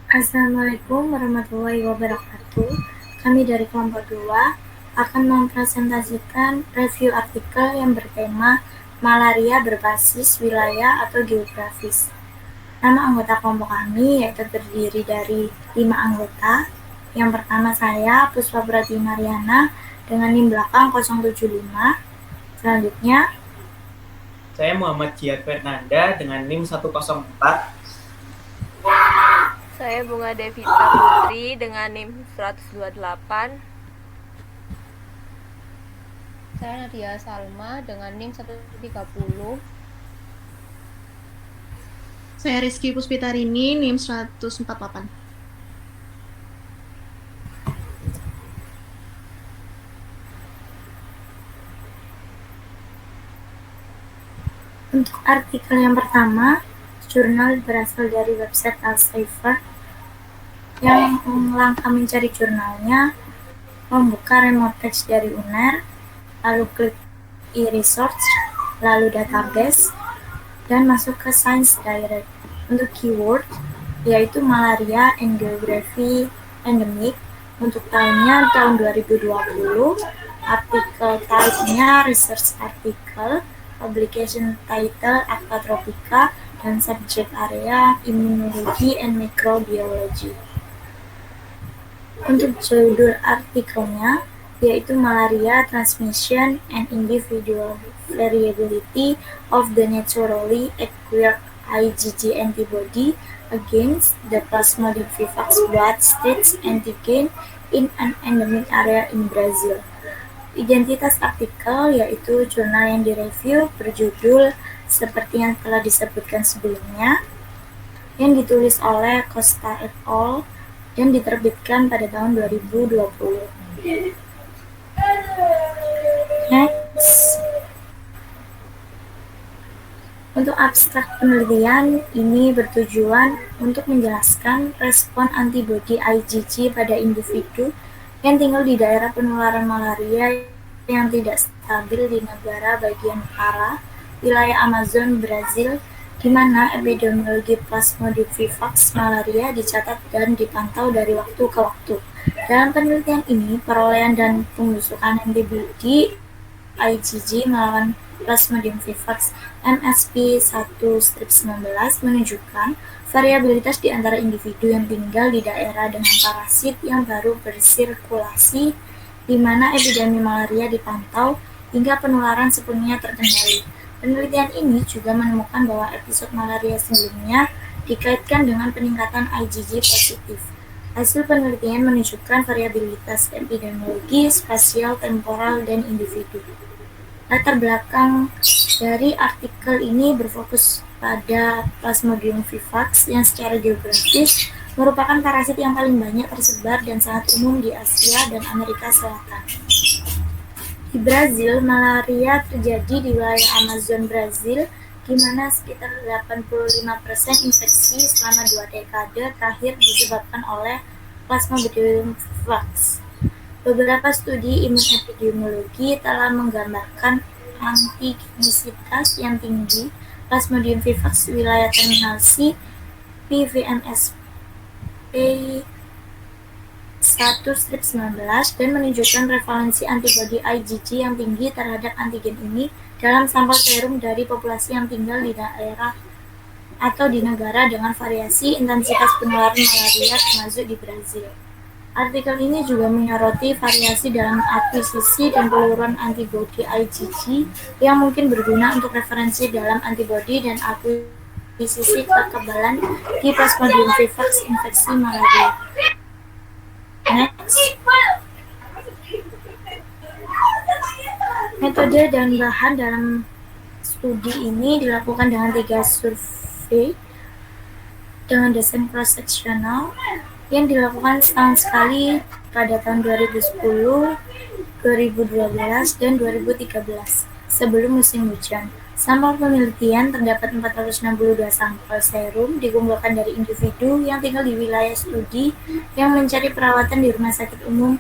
Assalamualaikum warahmatullahi wabarakatuh. Kami dari kelompok 2 akan mempresentasikan review artikel yang bertema malaria berbasis wilayah atau geografis. Nama anggota kelompok kami yaitu terdiri dari 5 anggota. Yang pertama saya, Puspa Prati Mariana, dengan NIM belakang 075. Selanjutnya, Saya Muhammad Jihad Fernanda dengan NIM 104. Saya Bunga Devita Putri dengan NIM 128. Saya Nadia Salma dengan NIM 130. Saya Rizky Puspitarini, NIM 148. untuk artikel yang pertama, jurnal berasal dari website Elsevier. Yang langkah mencari jurnalnya, membuka remote text dari UNER, lalu klik e-research, lalu database, dan masuk ke Science Direct. Untuk keyword, yaitu malaria and geography endemic, untuk tahunnya tahun 2020, artikel type-nya research article, publication title Aqua Tropica, dan subject area immunology and microbiology. Untuk judul artikelnya, yaitu Malaria Transmission and Individual Variability of the Naturally Acquired IgG Antibody Against the Plasmodium vivax Blood Stage Antigen in an Endemic Area in Brazil. Identitas artikel yaitu jurnal yang direview berjudul seperti yang telah disebutkan sebelumnya, yang ditulis oleh Costa et al. Dan diterbitkan pada tahun 2020. Next. Untuk abstrak penelitian, ini bertujuan untuk menjelaskan respon antibodi IgG pada individu yang tinggal di daerah penularan malaria yang tidak stabil di negara bagian utara, wilayah Amazon, Brazil, di mana epidemiologi Plasmodium vivax malaria dicatat dan dipantau dari waktu ke waktu. Dalam penelitian ini, perolehan dan pembusukan antibodi IgG melawan Plasmodium vivax MSP1-19 menunjukkan variabilitas di antara individu yang tinggal di daerah dengan parasit yang baru bersirkulasi, di mana epidemi malaria dipantau hingga penularan sepenuhnya terkendali. Penelitian ini juga menemukan bahwa episode malaria sebelumnya dikaitkan dengan peningkatan IgG positif. Hasil penelitian menunjukkan variabilitas epidemiologi, spasial, temporal, dan individu. Latar belakang dari artikel ini berfokus pada Plasmodium vivax yang secara geografis merupakan parasit yang paling banyak tersebar dan sangat umum di Asia dan Amerika Selatan. Di Brazil, malaria terjadi di wilayah Amazon Brazil, di mana sekitar 85% infeksi selama 2 dekade terakhir disebabkan oleh Plasmodium vivax. Beberapa studi imunoepidemiologi telah menggambarkan antigenisitas yang tinggi Plasmodium vivax wilayah terminal C, PVMSP 1-19 dan menunjukkan prevalensi antibodi IgG yang tinggi terhadap antigen ini dalam sampel serum dari populasi yang tinggal di daerah atau di negara dengan variasi intensitas penularan malaria termasuk di Brazil. Artikel ini juga menyoroti variasi dalam akuisisi dan peluruan antibodi IgG yang mungkin berguna untuk referensi dalam antibodi dan akuisisi kekebalan di Plasmodium vivax infeksi malaria. Next. Metode dan bahan dalam studi ini dilakukan dengan 3 survei dengan desain cross-sectional yang dilakukan setahun sekali pada tahun 2010, 2012, dan 2013 sebelum musim hujan. Sampel penelitian terdapat 462 sampel serum dikumpulkan dari individu yang tinggal di wilayah studi yang mencari perawatan di Rumah Sakit Umum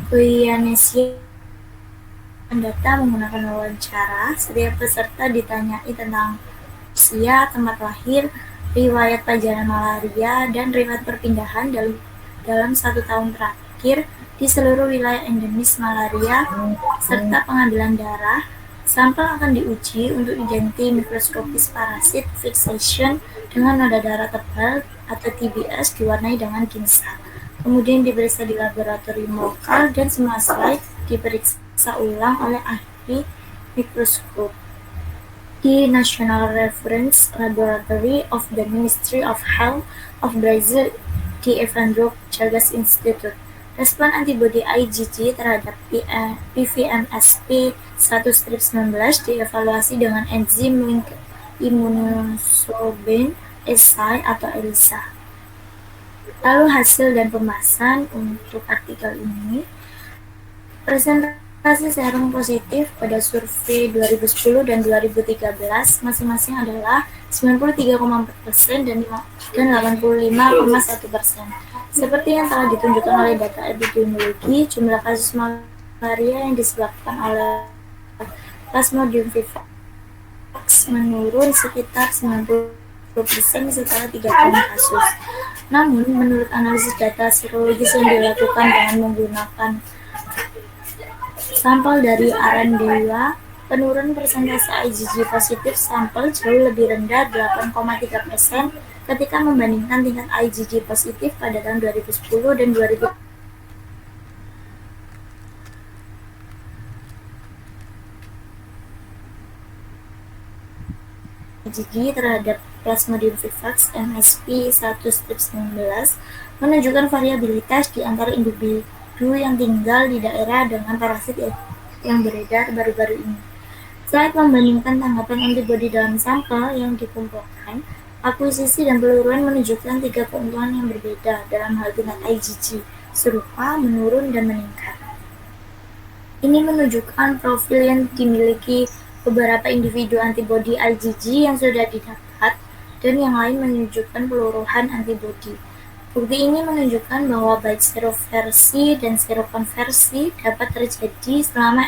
Goianesia. Data menggunakan wawancara, setiap peserta ditanyai tentang usia, tempat lahir, riwayat pajanan malaria, dan riwayat perpindahan dalam 1 tahun terakhir di seluruh wilayah endemis malaria, serta pengambilan darah. Sampel akan diuji untuk identiti mikroskopis parasit fixation dengan noda darah tebal atau TBS diwarnai dengan ginsang. Kemudian diperiksa di laboratorium lokal dan semua slide diperiksa ulang oleh ahli mikroskop di National Reference Laboratory of the Ministry of Health of Brazil di Evandro Chagas Institute. Respon antibodi IgG terhadap PVMSP 1-19 dievaluasi dengan enzim link immunoglobulin SI atau ELISA. Lalu hasil dan pembahasan untuk artikel ini. Presentasi serum positif pada survei 2010 dan 2013 masing-masing adalah 93,4% dan 85,1%. Seperti yang telah ditunjukkan oleh data epidemiologi, jumlah kasus malaria yang disebabkan oleh Plasmodium vivax menurun sekitar 90% setelah 3 tahun kasus. Namun, menurut analisis data serologis yang dilakukan dengan menggunakan sampel dari Arandewa, penurunan persentase IgG positif sampel jauh lebih rendah 8,3% ketika membandingkan tingkat IgG positif pada tahun 2010 dan 2000. IgG terhadap Plasmodium vivax MSP 1-19 menunjukkan variabilitas di antara individu yang tinggal di daerah dengan parasit yang beredar baru-baru ini. Selain membandingkan tanggapan antibodi dalam sampel yang dikumpulkan, akuisisi dan peluruan menunjukkan 3 keuntungan yang berbeda dalam hal tingkat IgG, serupa, menurun, dan meningkat. Ini menunjukkan profil yang dimiliki beberapa individu antibodi IgG yang sudah didapat, dan yang lain menunjukkan peluruhan antibodi. Bukti ini menunjukkan bahwa baik seroversi dan serokonversi dapat terjadi selama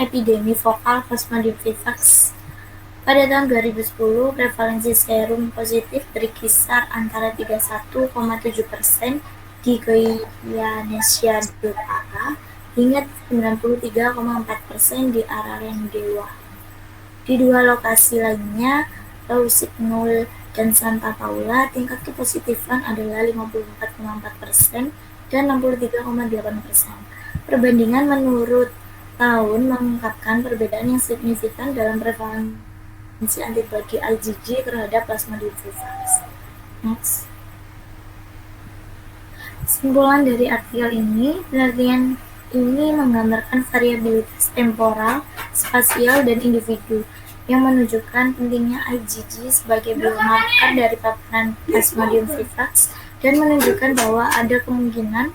epidemi vokal Plasmodium vivax. Pada tahun 2010, prevalensi serum positif berkisar antara 31,7% di Goianesia utara hingga 93,4% di Ararendewa. Di 2 lokasi lainnya, Lusignol dan Santa Paula, tingkat kepositifan adalah 54,4% dan 63,8%. Perbandingan menurut tahun mengungkapkan perbedaan yang signifikan dalam prevalensi antibodi IgG terhadap Plasmodium vivax. Next. Kesimpulan dari artikel ini, penelitian ini menggambarkan variabilitas temporal, spasial, dan individu yang menunjukkan pentingnya IgG sebagai biomarker dari paparan Plasmodium vivax dan menunjukkan bahwa ada kemungkinan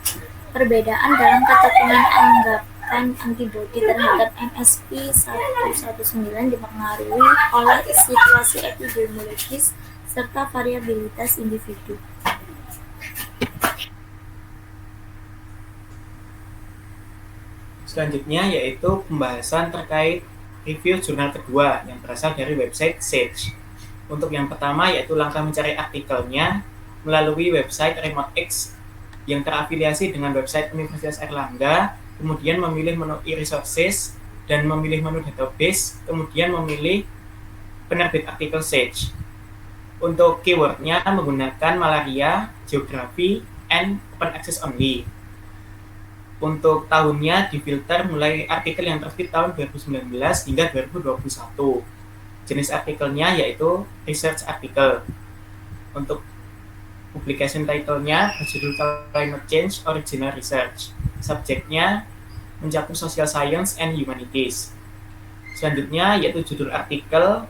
perbedaan dalam ketekunan anggapan antibodi terhadap MSP 1-19 dipengaruhi oleh situasi epidemiologis serta variabilitas individu. Selanjutnya yaitu pembahasan terkait review jurnal kedua yang berasal dari website Sage. Untuk yang pertama yaitu langkah mencari artikelnya melalui website RemoteX yang terafiliasi dengan website Universitas Airlangga, kemudian memilih menu e-resources dan memilih menu database, kemudian memilih penerbit artikel Sage. Untuk keywordnya menggunakan malaria, geografi, and open access only. Untuk tahunnya difilter mulai artikel yang terbit tahun 2019 hingga 2021. Jenis artikelnya yaitu research article. Untuk publication title-nya berjudul Climate Change Original Research. Subjeknya mencakup Social Science and Humanities. Selanjutnya yaitu judul artikel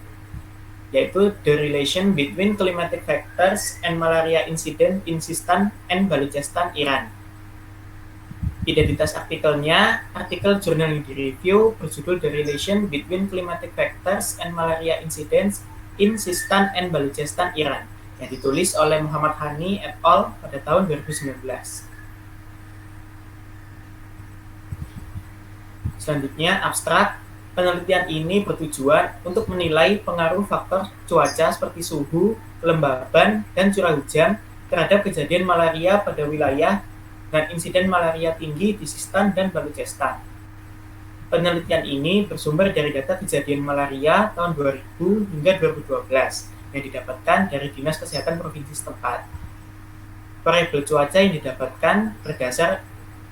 yaitu The Relation Between Climatic Factors and Malaria Incident in Sistan and Balochistan, Iran. Identitas artikelnya, artikel jurnal yang direview berjudul The Relation Between Climatic Factors and Malaria Incidents in Sistan and Balochistan, Iran, yang ditulis oleh Muhammad Hani et al. Pada tahun 2019. Selanjutnya, abstrak Penelitian ini bertujuan untuk menilai pengaruh faktor cuaca seperti suhu, kelembaban, dan curah hujan terhadap kejadian malaria pada wilayah dengan insiden malaria tinggi di Sistan dan Baluchestan. Penelitian ini bersumber dari data kejadian malaria tahun 2000 hingga 2012 yang didapatkan dari Dinas Kesehatan Provinsi setempat. Variabel cuaca yang didapatkan berdasar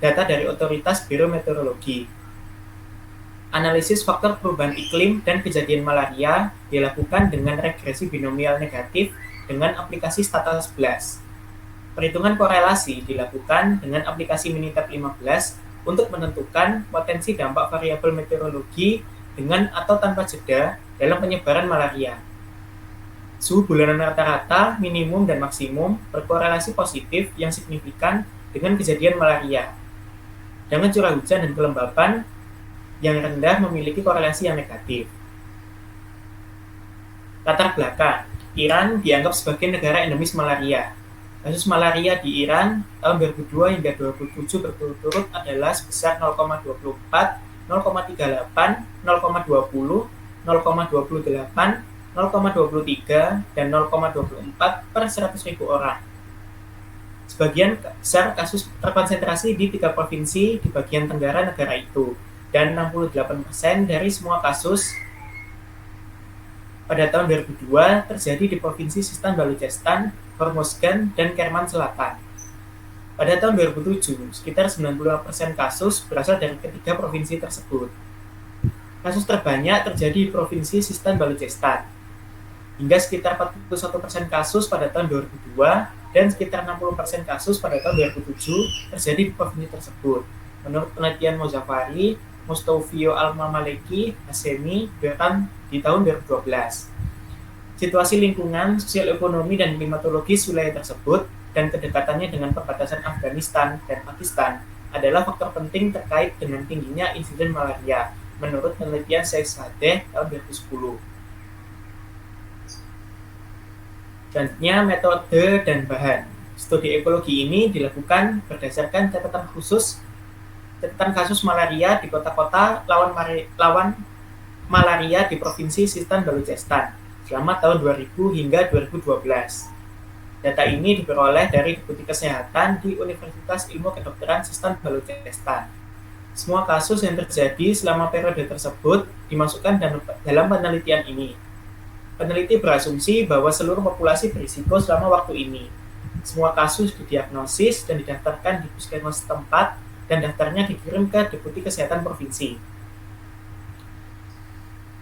data dari Otoritas Biometeorologi. Analisis faktor perubahan iklim dan kejadian malaria dilakukan dengan regresi binomial negatif dengan aplikasi Stata11. Perhitungan korelasi dilakukan dengan aplikasi Minitab 15 untuk menentukan potensi dampak variabel meteorologi dengan atau tanpa jeda dalam penyebaran malaria. Suhu bulanan rata-rata, minimum dan maksimum berkorelasi positif yang signifikan dengan kejadian malaria. Dengan curah hujan dan kelembapan yang rendah memiliki korelasi yang negatif. Latar belakang, Iran dianggap sebagai negara endemis malaria. Kasus malaria di Iran tahun 2002 hingga 2007 berturut-turut adalah sebesar 0,24, 0,38, 0,20, 0,28, 0,23, dan 0,24 per 100.000 orang. Sebagian besar kasus terkonsentrasi di 3 provinsi di bagian tenggara negara itu, dan 68% dari semua kasus pada tahun 2002 terjadi di Provinsi Sistan Baluchestan, Hormozgan, dan Kerman Selatan. Pada tahun 2007, sekitar 95% kasus berasal dari ketiga provinsi tersebut. Kasus terbanyak terjadi di Provinsi Sistan Baluchestan, hingga sekitar 41% kasus pada tahun 2002 dan sekitar 60% kasus pada tahun 2007 terjadi di provinsi tersebut. Menurut penelitian Mozaffari, Mustofio Al-Mamaleki, Hasemi, Beran di tahun 2012. Situasi lingkungan, sosial ekonomi, dan klimatologis wilayah tersebut dan kedekatannya dengan perbatasan Afghanistan dan Pakistan adalah faktor penting terkait dengan tingginya insiden malaria, menurut penelitian Sheikh Sadeh tahun 2010. Selanjutnya, metode dan bahan. Studi ekologi ini dilakukan berdasarkan catatan kasus malaria di kota-kota lawan malaria di Provinsi Sistan Baluchestan selama tahun 2000 hingga 2012. Data ini diperoleh dari Deputi Kesehatan di Universitas Ilmu Kedokteran Sistan Baluchestan. Semua kasus yang terjadi selama periode tersebut dimasukkan dalam penelitian ini. Peneliti berasumsi bahwa seluruh populasi berisiko selama waktu ini. Semua kasus didiagnosis dan didaftarkan di puskesmas setempat dan daftarnya dikirim ke Deputi Kesehatan Provinsi.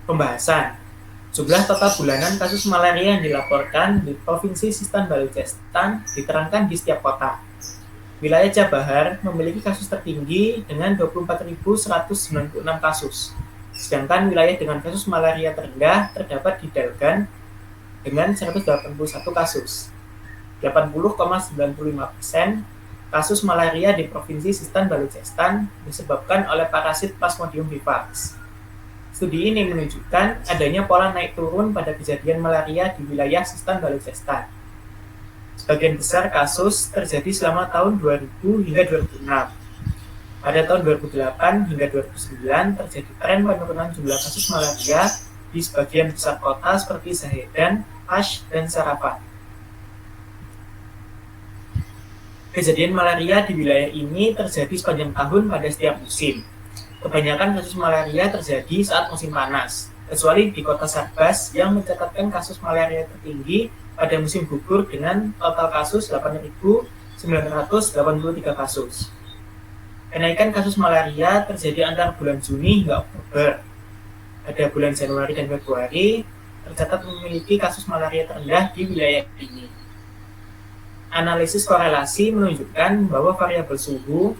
Pembahasan. Jumlah total bulanan kasus malaria yang dilaporkan di Provinsi Sistan Baluchestan diterangkan di setiap kota. Wilayah Jabahar memiliki kasus tertinggi dengan 24.196 kasus. Sedangkan wilayah dengan kasus malaria terendah terdapat di Dalgan dengan 181 kasus. 80,95% kasus malaria di Provinsi Sistan Baluchestan disebabkan oleh parasit Plasmodium vivax. Studi ini menunjukkan adanya pola naik turun pada kejadian malaria di wilayah Sistan Baluchestan. Sebagian besar kasus terjadi selama tahun 2000 hingga 2006. Pada tahun 2008 hingga 2009 terjadi tren penurunan jumlah kasus malaria di sebagian besar kota seperti Zahedan, Ash, dan Sarafat. Kejadian malaria di wilayah ini terjadi sepanjang tahun pada setiap musim. Kebanyakan kasus malaria terjadi saat musim panas, kecuali di kota Sarbas yang mencatatkan kasus malaria tertinggi pada musim gugur dengan total kasus 8.983 kasus. Kenaikan kasus malaria terjadi antara bulan Juni hingga Oktober. Pada bulan Januari dan Februari, tercatat memiliki kasus malaria terendah di wilayah ini. Analisis korelasi menunjukkan bahwa variabel suhu,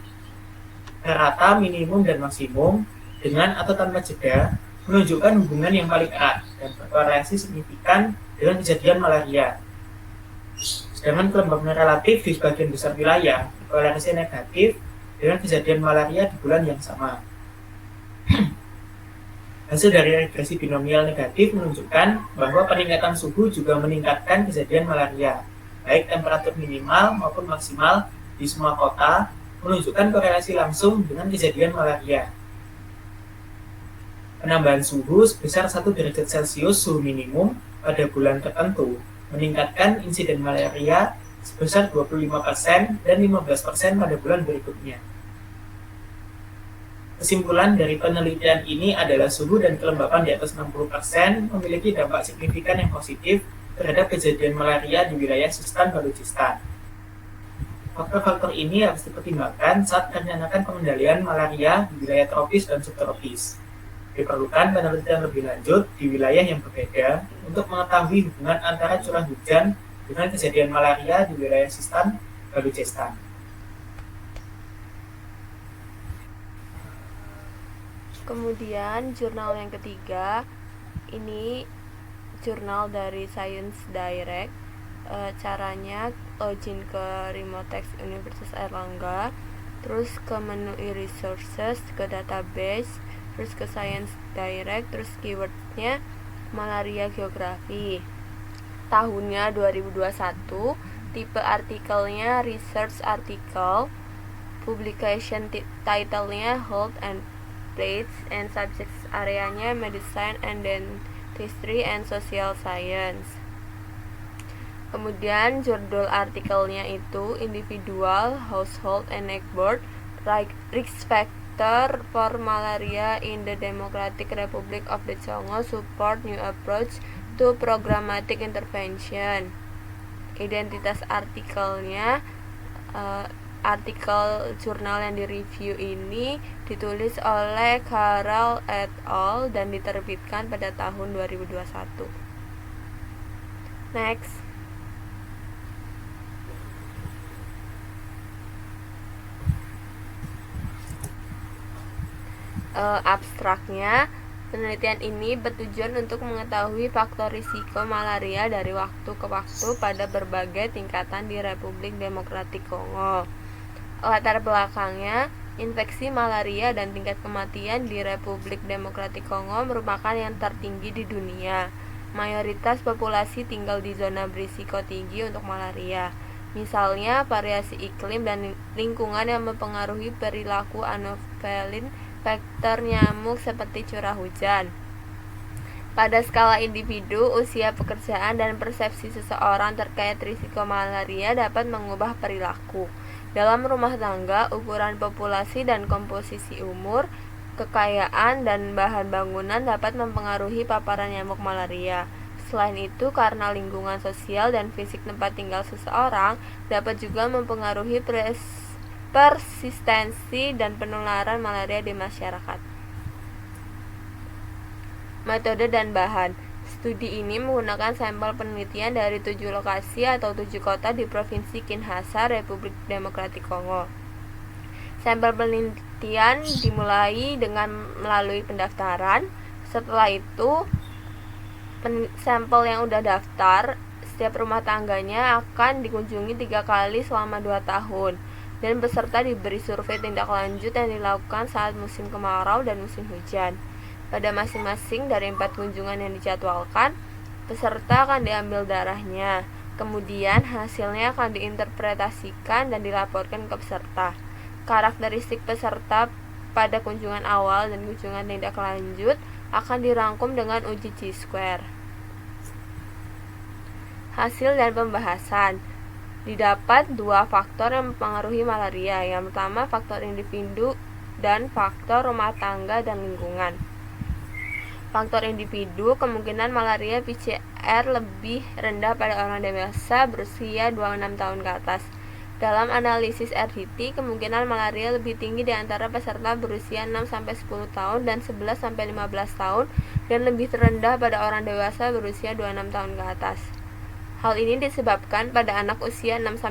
rata, minimum, dan maksimum dengan atau tanpa jeda menunjukkan hubungan yang paling erat dan berkorelasi signifikan dengan kejadian malaria. Sedangkan kelembaban relatif di sebagian besar wilayah berkorelasi negatif dengan kejadian malaria di bulan yang sama. Hasil dari regresi binomial negatif menunjukkan bahwa peningkatan suhu juga meningkatkan kejadian malaria, baik temperatur minimal maupun maksimal di semua kota menunjukkan korelasi langsung dengan kejadian malaria. Penambahan suhu sebesar 1 derajat Celcius suhu minimum pada bulan tertentu meningkatkan insiden malaria sebesar 25% dan 15% pada bulan berikutnya. Kesimpulan dari penelitian ini adalah suhu dan kelembapan di atas 60% memiliki dampak signifikan yang positif terhadap kejadian malaria di wilayah Sistan Baluchistan. Faktor-faktor ini harus dipertimbangkan saat merencanakan pengendalian malaria di wilayah tropis dan subtropis. Diperlukan penelitian lebih lanjut di wilayah yang berbeda untuk mengetahui hubungan antara curah hujan dengan kejadian malaria di wilayah Sistan Baluchistan. Kemudian jurnal yang ketiga, ini jurnal dari Science Direct. Caranya login ke Remotex Universitas Airlangga, terus ke menu e-resources, ke database, terus ke Science Direct, terus keywordnya malaria geografi. Tahunnya 2021, tipe artikelnya research article, publication title-nya health and plates, and subjects areanya medicine and dentistry and social science. Kemudian judul artikelnya itu individual, household, and neighborhood risk factor for malaria in the Democratic Republic of the Congo support new approach to programmatic intervention. Identitas artikelnya, artikel jurnal yang direview ini ditulis oleh Carroll et al. Dan diterbitkan pada tahun 2021. Next. Abstraknya, penelitian ini bertujuan untuk mengetahui faktor risiko malaria dari waktu ke waktu pada berbagai tingkatan di Republik Demokratik Kongo. Latar belakangnya, infeksi malaria dan tingkat kematian di Republik Demokratik Kongo merupakan yang tertinggi di dunia. Mayoritas populasi tinggal di zona berisiko tinggi untuk malaria. Misalnya, variasi iklim dan lingkungan yang mempengaruhi perilaku anofelin faktor nyamuk seperti curah hujan. Pada skala individu, usia pekerjaan dan persepsi seseorang terkait risiko malaria dapat mengubah perilaku. Dalam rumah tangga, ukuran populasi dan komposisi umur, kekayaan, dan bahan bangunan dapat mempengaruhi paparan nyamuk malaria. Selain itu, karena lingkungan sosial dan fisik tempat tinggal seseorang dapat juga mempengaruhi persistensi dan penularan malaria di masyarakat. Metode dan bahan. Studi ini menggunakan sampel penelitian dari 7 lokasi atau 7 kota di Provinsi Kinshasa, Republik Demokratik Kongo. Sampel penelitian dimulai dengan melalui pendaftaran. Setelah itu, sampel yang udah daftar, setiap rumah tangganya akan dikunjungi 3 kali selama 2 tahun. Dan peserta diberi survei tindak lanjut yang dilakukan saat musim kemarau dan musim hujan. Pada masing-masing dari 4 kunjungan yang dijadwalkan, peserta akan diambil darahnya. Kemudian hasilnya akan diinterpretasikan dan dilaporkan ke peserta. Karakteristik peserta pada kunjungan awal dan kunjungan tindak lanjut akan dirangkum dengan uji Chi-square. Hasil dan pembahasan. Didapat 2 faktor yang mempengaruhi malaria. Yang pertama, faktor individu dan faktor rumah tangga dan lingkungan. Faktor individu, kemungkinan malaria PCR lebih rendah pada orang dewasa berusia 26 tahun ke atas. Dalam analisis RDT, kemungkinan malaria lebih tinggi di antara peserta berusia 6-10 tahun dan 11-15 tahun dan lebih rendah pada orang dewasa berusia 26 tahun ke atas. Hal ini disebabkan pada anak usia 6-15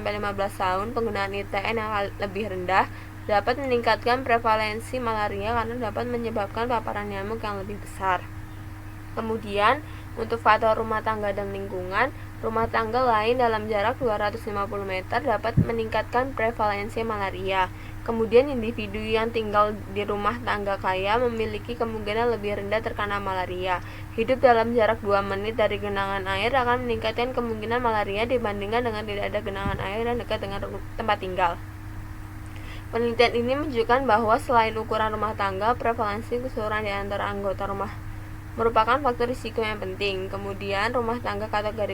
tahun, penggunaan ITN yang lebih rendah dapat meningkatkan prevalensi malaria karena dapat menyebabkan paparan nyamuk yang lebih besar. Kemudian, untuk faktor rumah tangga dan lingkungan, rumah tangga lain dalam jarak 250 meter dapat meningkatkan prevalensi malaria. Kemudian, individu yang tinggal di rumah tangga kaya memiliki kemungkinan lebih rendah terkena malaria. Hidup dalam jarak 2 menit dari genangan air akan meningkatkan kemungkinan malaria dibandingkan dengan tidak ada genangan air dan dekat dengan tempat tinggal. Penelitian ini menunjukkan bahwa selain ukuran rumah tangga, prevalensi keseluruhan di antara anggota rumah merupakan faktor risiko yang penting. Kemudian, rumah tangga kategori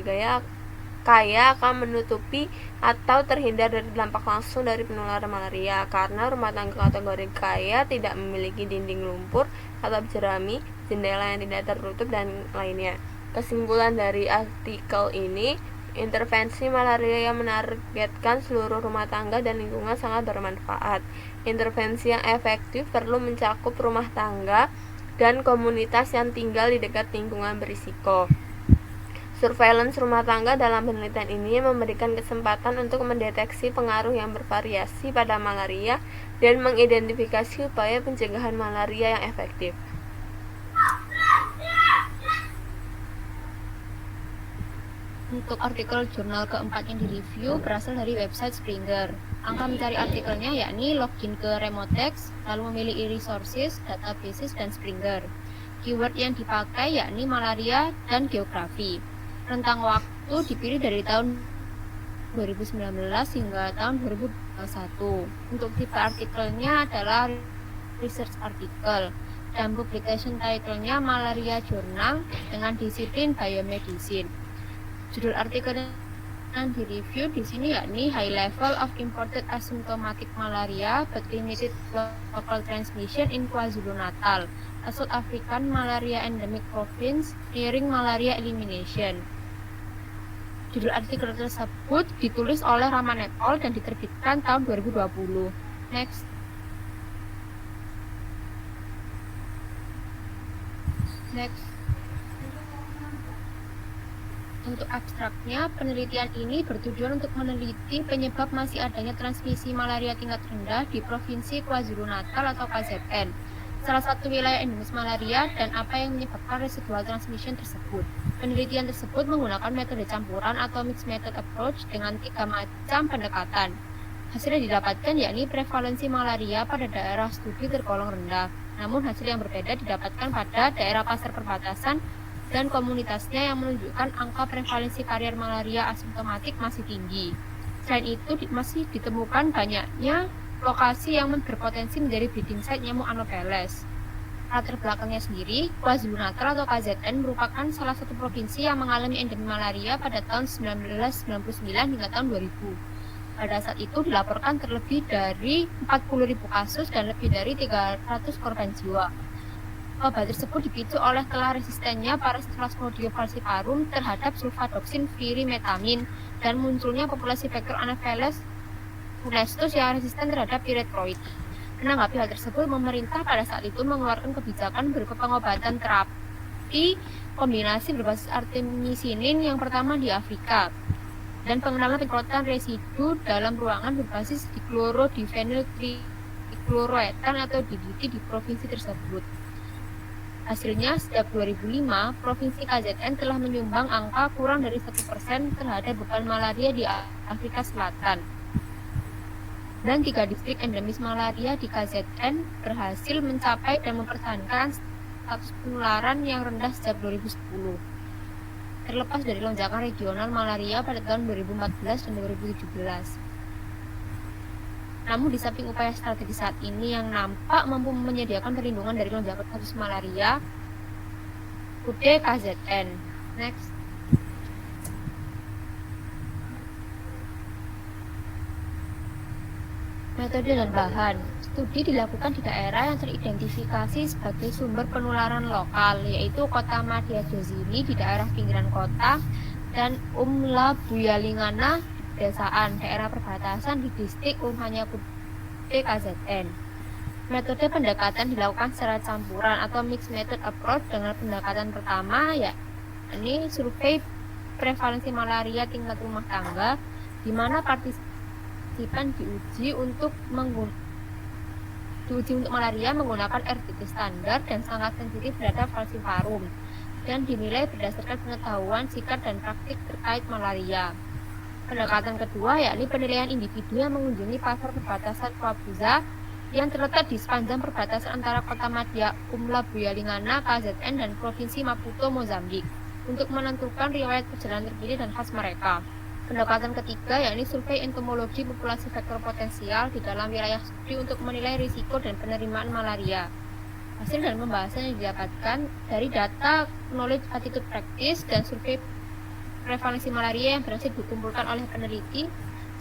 kaya akan menutupi atau terhindar dari dampak langsung dari penularan malaria karena rumah tangga kategori kaya tidak memiliki dinding lumpur atau jerami, jendela yang tidak tertutup, dan lainnya. Kesimpulan dari artikel ini, intervensi malaria yang menargetkan seluruh rumah tangga dan lingkungan sangat bermanfaat. Intervensi yang efektif perlu mencakup rumah tangga dan komunitas yang tinggal di dekat lingkungan berisiko. Surveillance rumah tangga dalam penelitian ini memberikan kesempatan untuk mendeteksi pengaruh yang bervariasi pada malaria dan mengidentifikasi upaya pencegahan malaria yang efektif. Untuk artikel jurnal keempat yang direview berasal dari website Springer. Angka mencari artikelnya yakni login ke Remotext, lalu memilih e-resources, databases, dan Springer. Keyword yang dipakai yakni malaria dan geografi. Rentang waktu dipilih dari tahun 2019 hingga tahun 2021. Untuk tipe artikelnya adalah research article dan publication title-nya Malaria Journal dengan disiplin biomedicine. Judul artikel yang direview di sini yakni High Level of Imported Asymptomatic Malaria but Limited Local Transmission in KwaZulu-Natal, a South African malaria endemic province nearing malaria elimination. Judul artikel tersebut ditulis oleh Raman et al. Dan diterbitkan tahun 2020. Next. Untuk abstraknya, penelitian ini bertujuan untuk meneliti penyebab masih adanya transmisi malaria tingkat rendah di Provinsi KwaZulu-Natal atau KZN, salah satu wilayah endemis malaria, dan apa yang menyebabkan residual transmission tersebut. Penelitian tersebut menggunakan metode campuran atau mixed method approach dengan 3 macam pendekatan. Hasil yang didapatkan yakni prevalensi malaria pada daerah studi tergolong rendah, namun hasil yang berbeda didapatkan pada daerah pasar perbatasan dan komunitasnya yang menunjukkan angka prevalensi karier malaria asimptomatik masih tinggi. Selain itu, masih ditemukan banyaknya lokasi yang berpotensi menjadi breeding site nyamuk Anopheles. Latar belakangnya sendiri, KwaZulu-Natal atau KZN merupakan salah satu provinsi yang mengalami endemi malaria pada tahun 1999 hingga tahun 2000. Pada saat itu dilaporkan terlebih dari 40.000 kasus dan lebih dari 300 korban jiwa. Wabah tersebut dipicu oleh telah resistennya Plasmodium falciparum terhadap sulfadoxin virimetamin dan munculnya populasi vektor Anopheles funestus yang resisten terhadap pyrethroid. Menanggapi hal tersebut, pemerintah pada saat itu mengeluarkan kebijakan berupa pengobatan terapi kombinasi berbasis artemisinin yang pertama di Afrika dan pengenalan penyemprotan residu dalam ruangan berbasis diklorodivinyl trichloroetan atau DDT di provinsi tersebut. Hasilnya, sejak 2005, Provinsi KZN telah menyumbang angka kurang dari 1% terhadap beban malaria di Afrika Selatan. Dan 3 distrik endemis malaria di KZN berhasil mencapai dan mempertahankan status penularan yang rendah sejak 2010. Terlepas dari lonjakan regional malaria pada tahun 2014 dan 2017. Namun di samping upaya strategi saat ini yang nampak mampu menyediakan perlindungan dari lonjakan kasus malaria, UD KZN. Next. Metode dan bahan. Studi dilakukan di daerah yang teridentifikasi sebagai sumber penularan lokal, yaitu Kota Madiadzini di daerah pinggiran kota dan Umla Buyalingana di pedesaan, daerah perbatasan di distrik Umhanyakude KZN. Metode pendekatan dilakukan secara campuran atau mixed method approach dengan pendekatan pertama yakni survei prevalensi malaria tingkat rumah tangga, di mana partisipan diuji untuk malaria menggunakan RDT standar dan sangat sensitif terhadap falciparum dan dinilai berdasarkan pengetahuan, sikap, dan praktik terkait malaria. Pendekatan kedua yakni penilaian individu yang mengunjungi pasar perbatasan Kwabuza yang terletak di sepanjang perbatasan antara kota Madya Umla Buyalingana KZN dan Provinsi Maputo Mozambik untuk menentukan riwayat perjalanan terpilih dan khas mereka. Pendekatan ketiga yakni survei entomologi populasi faktor potensial di dalam wilayah studi untuk menilai risiko dan penerimaan malaria. Hasil dan pembahasan yang didapatkan dari data knowledge attitude practice dan survei prevalensi malaria yang berhasil dikumpulkan oleh peneliti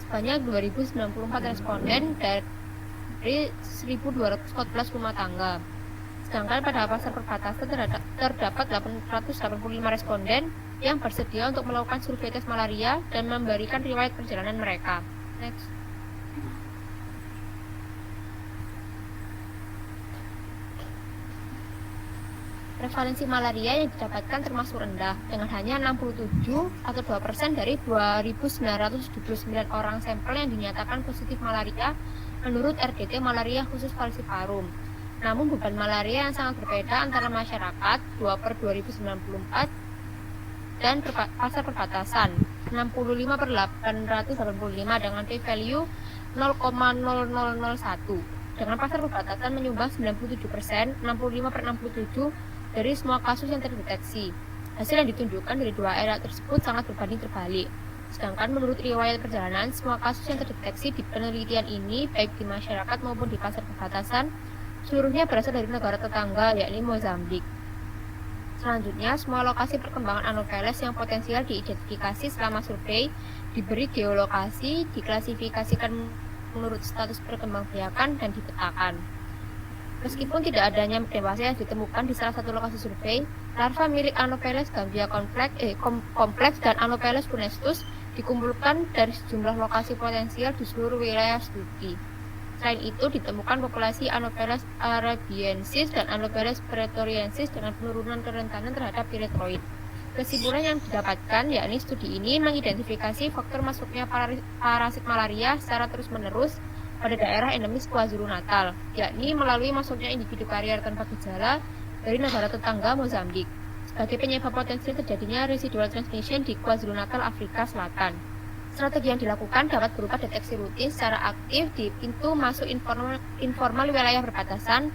sebanyak 2094 responden dari 1214 rumah tangga. Sedangkan pada pasar perbatasan terdapat 885 responden yang bersedia untuk melakukan survei tes malaria dan memberikan riwayat perjalanan mereka. Next. Prevalensi malaria yang didapatkan termasuk rendah, dengan hanya 67 atau 2% dari 2.979 orang sampel yang dinyatakan positif malaria menurut RDT Malaria Khusus Falciparum. Namun beban malaria yang sangat berbeda antara masyarakat 2/2094 dan pasar perbatasan 65/885 dengan p-value 0,0001. Dengan pasar perbatasan menyumbang 97%, 65/67 dari semua kasus yang terdeteksi. Hasil yang ditunjukkan dari dua area tersebut sangat berbanding terbalik. Sedangkan menurut riwayat perjalanan, semua kasus yang terdeteksi di penelitian ini, baik di masyarakat maupun di pasar perbatasan, seluruhnya berasal dari negara tetangga, yakni Mozambik. Selanjutnya, semua lokasi perkembangan Anopheles yang potensial diidentifikasi selama survei, diberi geolokasi, diklasifikasikan menurut status perkembangbiakan, dan dipetakan. Meskipun tidak adanya dewasa yang ditemukan di salah satu lokasi survei, larva milik Anopheles gambia kompleks dan Anopheles funestus dikumpulkan dari sejumlah lokasi potensial di seluruh wilayah studi. Selain itu, ditemukan populasi Anopheles arabiensis dan Anopheles praetoriensis dengan penurunan kerentanan terhadap piretroid. Kesimpulan yang didapatkan yakni studi ini mengidentifikasi faktor masuknya parasit malaria secara terus-menerus pada daerah endemis KwaZulu-Natal, yakni melalui masuknya individu karier tanpa gejala dari negara tetangga Mozambik, sebagai penyebab potensial terjadinya residual transmission di KwaZulu-Natal, Afrika Selatan. Strategi yang dilakukan dapat berupa deteksi rutin secara aktif di pintu masuk informal wilayah perbatasan,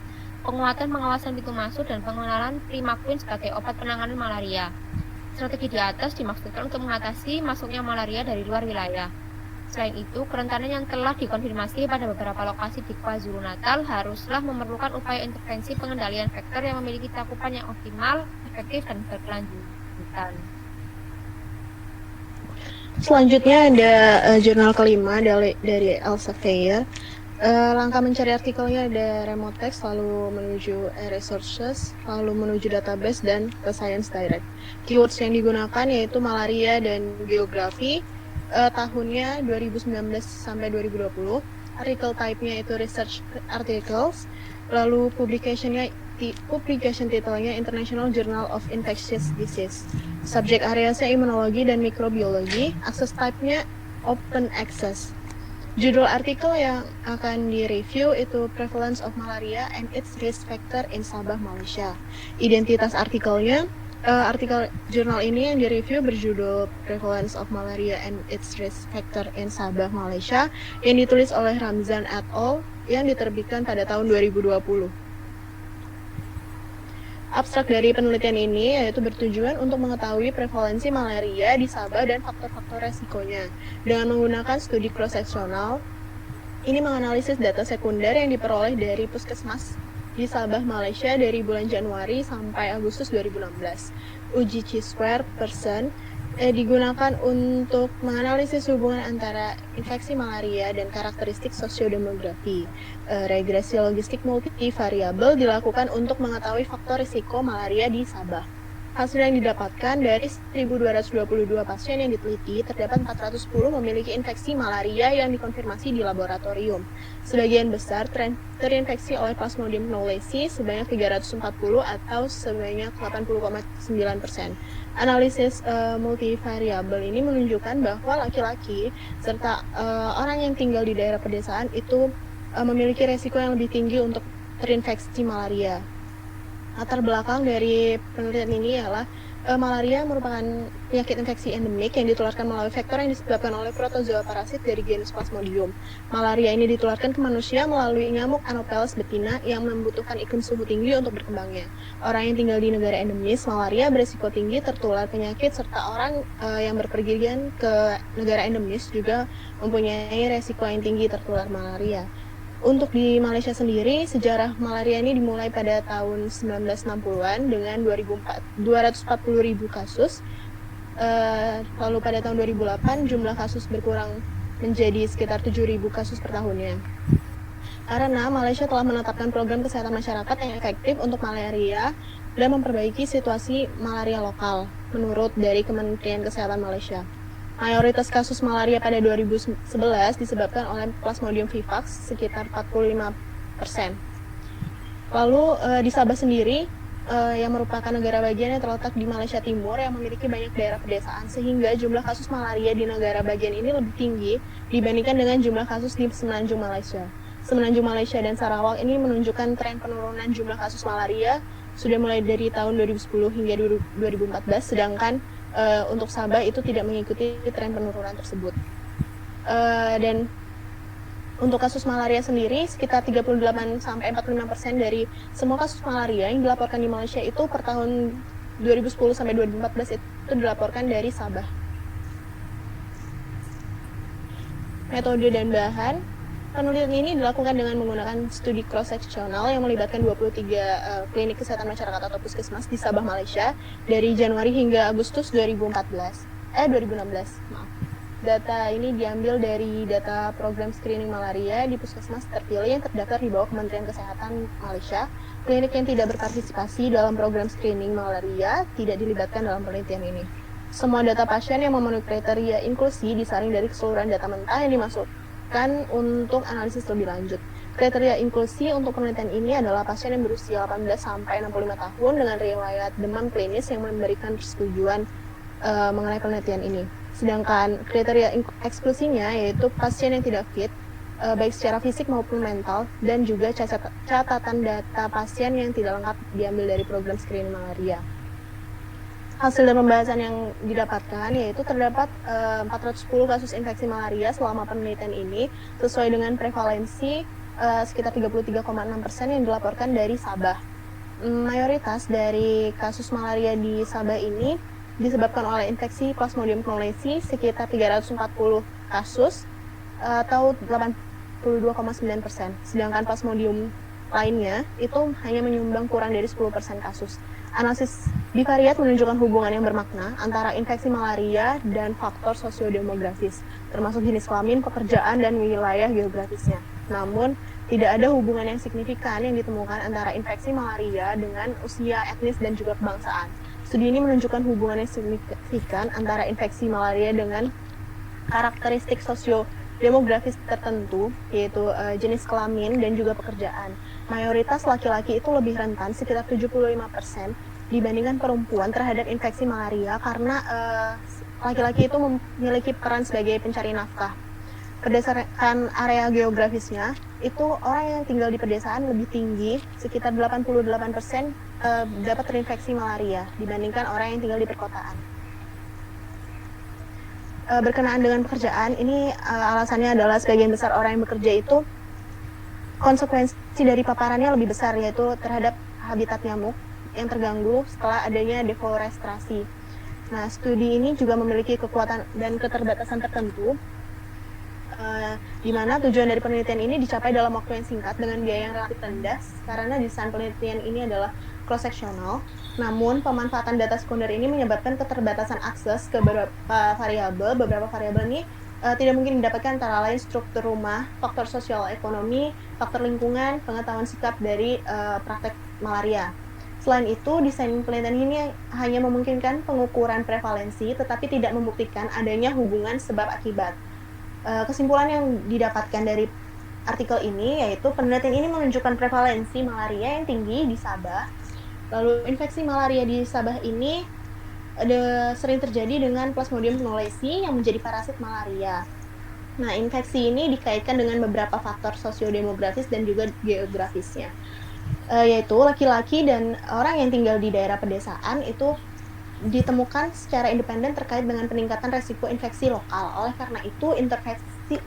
penguatan pengawasan pintu masuk, dan pengenalan primaquine sebagai obat penanganan malaria. Strategi di atas dimaksudkan untuk mengatasi masuknya malaria dari luar wilayah. Selain itu, kerentanan yang telah dikonfirmasi pada beberapa lokasi di KwaZulu-Natal haruslah memerlukan upaya intervensi pengendalian vektor yang memiliki cakupan yang optimal, efektif, dan berkelanjutan. Selanjutnya ada jurnal kelima dari Elsevier. Langkah mencari artikelnya ada remote text, lalu menuju resources, lalu menuju database, dan ke Science Direct. Keywords yang digunakan yaitu malaria dan geografi. Tahunnya 2019 sampai 2020. Artikel type-nya itu research articles, lalu publication titelnya International Journal of Infectious Disease. Subjek areasnya imunologi dan mikrobiologi. Access type-nya open access. Judul artikel yang akan direview itu Prevalence of Malaria and its Risk Factor in Sabah, Malaysia. Identitas artikelnya, artikel jurnal ini yang direview berjudul Prevalence of Malaria and its Risk Factor in Sabah, Malaysia, yang ditulis oleh Ramzan et al. Yang diterbitkan pada tahun 2020. Abstrak dari penelitian ini yaitu bertujuan untuk mengetahui prevalensi malaria di Sabah dan faktor-faktor resikonya. Dengan menggunakan studi cross-seksional, ini menganalisis data sekunder yang diperoleh dari puskesmas di Sabah, Malaysia dari bulan Januari sampai Agustus 2016. Uji chi-square person digunakan untuk menganalisis hubungan antara infeksi malaria dan karakteristik sosiodemografi. Regresi logistik multivariabel dilakukan untuk mengetahui faktor risiko malaria di Sabah. Hasil yang didapatkan dari 1.222 pasien yang diteliti, terdapat 410 memiliki infeksi malaria yang dikonfirmasi di laboratorium. Sebagian besar terinfeksi oleh Plasmodium knowlesi sebanyak 340 atau sebanyak 80,9%. Analisis multivariabel ini menunjukkan bahwa laki-laki serta orang yang tinggal di daerah pedesaan itu memiliki resiko yang lebih tinggi untuk terinfeksi malaria. Latar belakang dari penelitian ini adalah Malaria merupakan penyakit infeksi endemik yang ditularkan melalui vektor yang disebabkan oleh protozoa parasit dari genus Plasmodium. Malaria ini ditularkan ke manusia melalui nyamuk Anopheles betina yang membutuhkan iklim suhu tinggi untuk berkembangnya. Orang yang tinggal di negara endemis malaria berisiko tinggi tertular penyakit, serta orang yang berpergian ke negara endemis juga mempunyai resiko yang tinggi tertular malaria. Untuk di Malaysia sendiri, sejarah malaria ini dimulai pada tahun 1960-an dengan 240.000 kasus. Lalu pada tahun 2008, jumlah kasus berkurang menjadi sekitar 7.000 kasus per tahunnya. Karena Malaysia telah menetapkan program kesehatan masyarakat yang efektif untuk malaria dan memperbaiki situasi malaria lokal, menurut dari Kementerian Kesehatan Malaysia. Mayoritas kasus malaria pada 2011 disebabkan oleh Plasmodium vivax sekitar 45%. Lalu di Sabah sendiri yang merupakan negara bagian yang terletak di Malaysia Timur yang memiliki banyak daerah pedesaan, sehingga jumlah kasus malaria di negara bagian ini lebih tinggi dibandingkan dengan jumlah kasus di Semenanjung Malaysia. Semenanjung Malaysia dan Sarawak ini menunjukkan tren penurunan jumlah kasus malaria sudah mulai dari tahun 2010 hingga 2014, sedangkan untuk Sabah itu tidak mengikuti tren penurunan tersebut. Dan untuk kasus malaria sendiri, sekitar 38-45% dari semua kasus malaria yang dilaporkan di Malaysia itu per tahun 2010 sampai 2014 itu dilaporkan dari Sabah. Metode dan bahan penelitian ini dilakukan dengan menggunakan studi cross-seksional yang melibatkan 23 klinik kesehatan masyarakat atau puskesmas di Sabah, Malaysia dari Januari hingga Agustus 2016. Data ini diambil dari data program screening malaria di puskesmas terpilih yang terdaftar di bawah Kementerian Kesehatan Malaysia. Klinik yang tidak berpartisipasi dalam program screening malaria tidak dilibatkan dalam penelitian ini. Semua data pasien yang memenuhi kriteria inklusi disaring dari keseluruhan data mentah yang dimasukkan untuk analisis lebih lanjut. Kriteria inklusi untuk penelitian ini adalah pasien yang berusia 18 sampai 65 tahun dengan riwayat demam klinis yang memberikan persetujuan mengenai penelitian ini. Sedangkan kriteria eksklusinya yaitu pasien yang tidak fit, baik secara fisik maupun mental, dan juga catatan data pasien yang tidak lengkap diambil dari program screening malaria. Hasil dan pembahasan yang didapatkan yaitu terdapat 410 kasus infeksi malaria selama penelitian ini sesuai dengan prevalensi sekitar 33,6% yang dilaporkan dari Sabah. Mayoritas dari kasus malaria di Sabah ini disebabkan oleh infeksi Plasmodium knowlesi sekitar 340 kasus atau 82,9%. Sedangkan Plasmodium lainnya itu hanya menyumbang kurang dari 10% kasus. Analisis bivariat menunjukkan hubungan yang bermakna antara infeksi malaria dan faktor sosiodemografis, termasuk jenis kelamin, pekerjaan, dan wilayah geografisnya. Namun, tidak ada hubungan yang signifikan yang ditemukan antara infeksi malaria dengan usia, etnis, dan juga kebangsaan. Studi ini menunjukkan hubungan yang signifikan antara infeksi malaria dengan karakteristik sosiodemografis tertentu, yaitu jenis kelamin dan juga pekerjaan. Mayoritas laki-laki itu lebih rentan, sekitar 75%, dibandingkan perempuan terhadap infeksi malaria karena laki-laki itu memiliki peran sebagai pencari nafkah. Berdasarkan area geografisnya, itu orang yang tinggal di pedesaan lebih tinggi, sekitar 88% dapat terinfeksi malaria dibandingkan orang yang tinggal di perkotaan. Berkenaan dengan pekerjaan, ini alasannya adalah sebagian besar orang yang bekerja itu konsekuensi dari paparannya lebih besar, yaitu terhadap habitat nyamuk yang terganggu setelah adanya deforestasi. Nah, studi ini juga memiliki kekuatan dan keterbatasan tertentu, di mana tujuan dari penelitian ini dicapai dalam waktu yang singkat dengan biaya yang relatif rendah, karena desain penelitian ini adalah cross-seksional. Namun, pemanfaatan data sekunder ini menyebabkan keterbatasan akses ke beberapa variabel. Beberapa variabel ini tidak mungkin didapatkan, antara lain struktur rumah, faktor sosial ekonomi, faktor lingkungan, pengetahuan sikap dari praktek malaria. Selain itu, desain penelitian ini hanya memungkinkan pengukuran prevalensi, tetapi tidak membuktikan adanya hubungan sebab akibat. Kesimpulan yang didapatkan dari artikel ini yaitu penelitian ini menunjukkan prevalensi malaria yang tinggi di Sabah. Lalu infeksi malaria di Sabah ini sering terjadi dengan Plasmodium knowlesi yang menjadi parasit malaria. Nah, infeksi ini dikaitkan dengan beberapa faktor sosiodemografis dan juga geografisnya, yaitu laki-laki dan orang yang tinggal di daerah pedesaan itu ditemukan secara independen terkait dengan peningkatan resiko infeksi lokal. Oleh karena itu,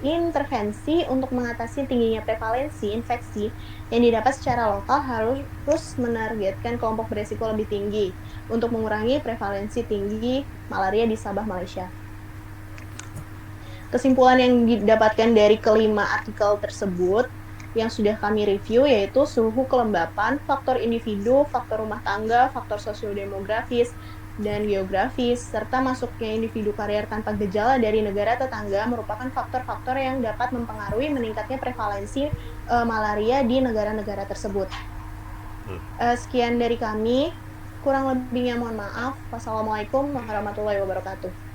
intervensi untuk mengatasi tingginya prevalensi infeksi yang didapat secara lokal harus menargetkan kelompok beresiko lebih tinggi untuk mengurangi prevalensi tinggi malaria di Sabah, Malaysia. Kesimpulan yang didapatkan dari kelima artikel tersebut yang sudah kami review yaitu suhu kelembapan, faktor individu, faktor rumah tangga, faktor sosiodemografis, dan geografis, serta masuknya individu karier tanpa gejala dari negara tetangga merupakan faktor-faktor yang dapat mempengaruhi meningkatnya prevalensi malaria di negara-negara tersebut. Sekian dari kami, kurang lebihnya mohon maaf. Wassalamualaikum warahmatullahi wabarakatuh.